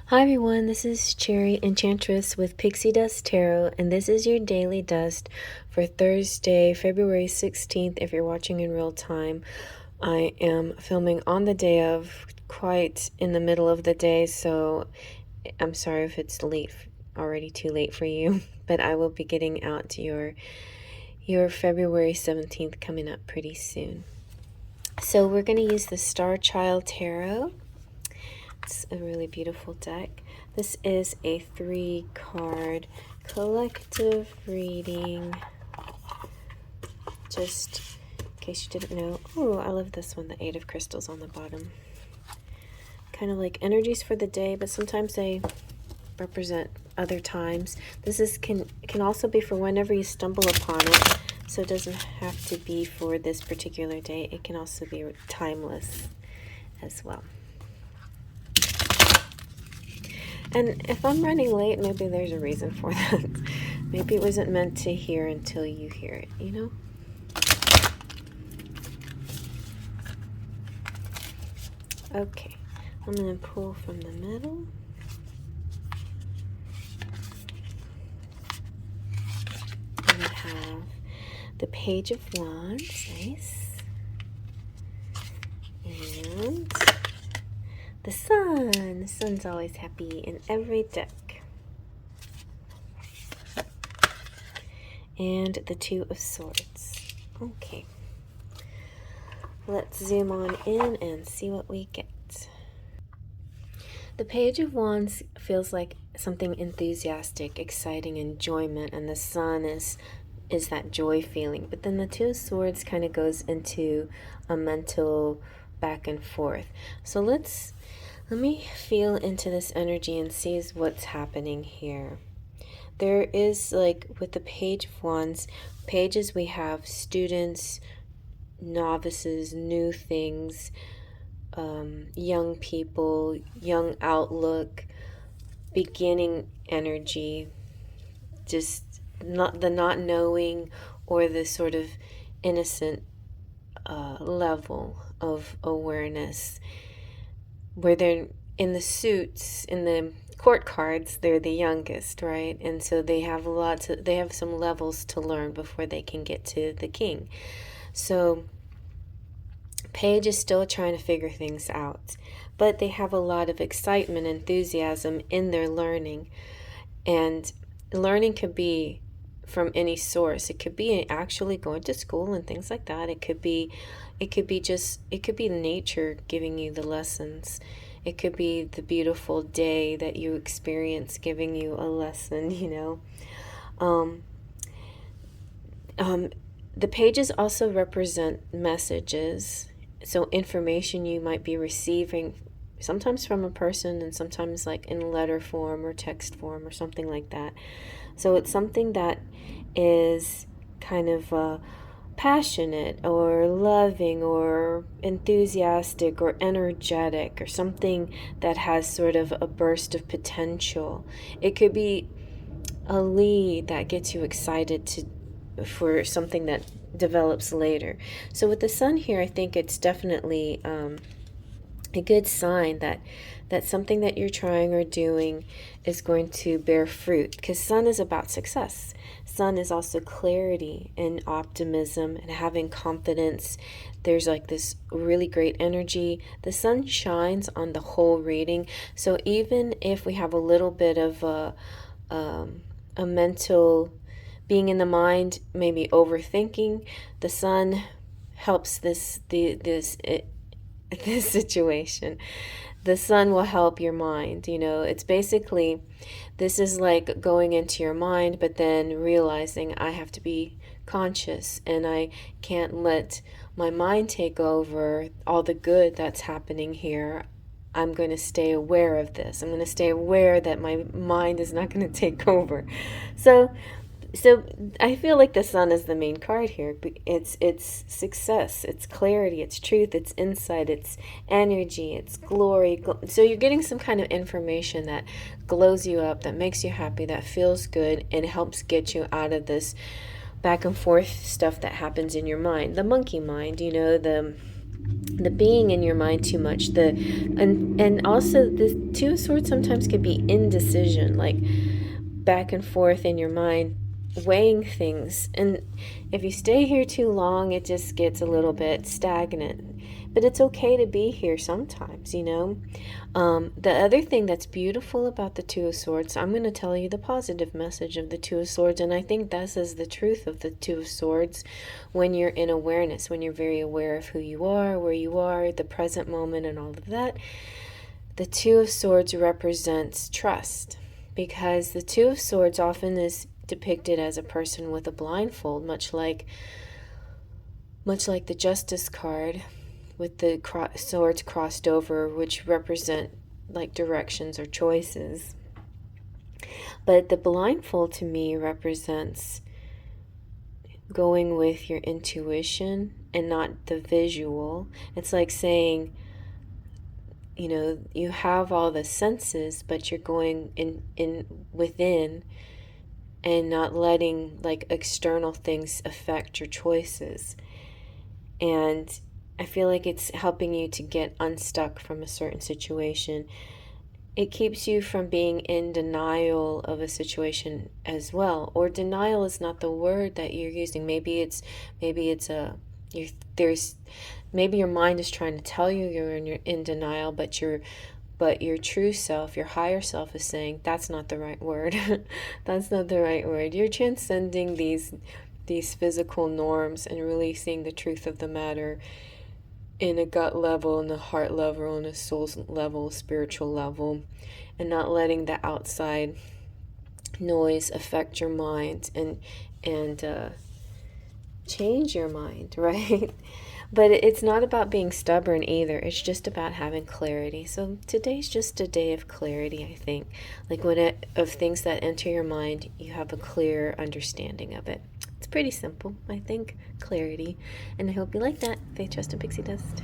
Hi everyone, this is Cherry Enchantress with Pixie Dust Tarot, and this is your daily dust for Thursday, February 16th. If you're watching in real time, I am filming on the day of, quite in the middle of the day, so I'm sorry if it's already too late for you, but I will be getting out your February 17th coming up pretty soon. So we're going to use the Star Child Tarot. It's a really beautiful deck. This is a 3-card collective reading. Just in case you didn't know. Oh, I love this one, the 8 of Crystals on the bottom. Kind of like energies for the day, but sometimes they represent other times. This can also be for whenever you stumble upon it, so it doesn't have to be for this particular day. It can also be timeless as well. And if I'm running late, maybe there's a reason for that. Maybe it wasn't meant to hear until you hear it, you know? Okay, I'm going to pull from the middle. And we have the Page of Wands, nice. And the Sun. The Sun's always happy in every deck. And the 2 of Swords. Okay. Let's zoom on in and see what we get. The Page of Wands feels like something enthusiastic, exciting, enjoyment, and the Sun is that joy feeling. But then the 2 of Swords kind of goes into a mental back and forth. So let me feel into this energy and see what's happening here. There is, like with the Page of Wands, pages we have students, novices, new things, young people, young outlook, beginning energy, just not knowing or the sort of innocent level of awareness, where they're in the suits, in the court cards, they're the youngest, right? And so they have some levels to learn before they can get to the king. So Page is still trying to figure things out, but they have a lot of excitement, enthusiasm in their learning. And learning could be from any source. It could be actually going to school and things like that. It could be nature giving you the lessons. It could be the beautiful day that you experience giving you a lesson, you know. The pages also represent messages, so information you might be receiving, sometimes from a person and sometimes like in letter form or text form or something like that. So it's something that is kind of passionate or loving or enthusiastic or energetic, or something that has sort of a burst of potential. It could be a lead that gets you excited for something that develops later. So with the Sun here, I think it's definitely a good sign that something that you're trying or doing is going to bear fruit, because Sun is about success. Sun is also clarity and optimism and having confidence. There's like this really great energy. The Sun shines on the whole reading, so even if we have a little bit of a mental being in the mind, maybe overthinking, the Sun helps this situation. The Sun will help your mind. You know, it's basically, this is like going into your mind, but then realizing I have to be conscious and I can't let my mind take over all the good that's happening here. I'm going to stay aware of this. I'm going to stay aware that my mind is not going to take over. So I feel like the Sun is the main card here. It's success, it's clarity, it's truth, it's insight, it's energy, it's glory. So you're getting some kind of information that glows you up, that makes you happy, that feels good, and helps get you out of this back and forth stuff that happens in your mind. The monkey mind, you know, the the being in your mind too much. And also the Two of Swords sometimes could be indecision, like back and forth in your mind, weighing things. And if you stay here too long, it just gets a little bit stagnant. But it's okay to be here sometimes, you know. The other thing that's beautiful about the Two of Swords, I'm going to tell you the positive message of the Two of Swords, and I think this is the truth of the Two of Swords. When you're in awareness, when you're very aware of who you are, where you are, the present moment, and all of that, the Two of Swords represents trust, because the Two of Swords often is depicted as a person with a blindfold, much like the Justice card, with the swords crossed over, which represent like directions or choices. But the blindfold to me represents going with your intuition and not the visual. It's like saying, you know, you have all the senses, but you're going in within and not letting like external things affect your choices. And I feel like it's helping you to get unstuck from a certain situation. It keeps you from being in denial of a situation as well. Or denial is not the word that you're using. Maybe it's a you there's maybe your mind is trying to tell you you're in denial, but your true self, your higher self, is saying that's not the right word. That's not the right word. You're transcending these physical norms and really seeing the truth of the matter in a gut level, in a heart level, in a soul level, spiritual level, and not letting the outside noise affect your mind and change your mind, right? But it's not about being stubborn either. It's just about having clarity. So today's just a day of clarity, I think. Like of things that enter your mind, you have a clear understanding of it. It's pretty simple, I think. Clarity. And I hope you like that. Faith, Trust, and Pixie Dust.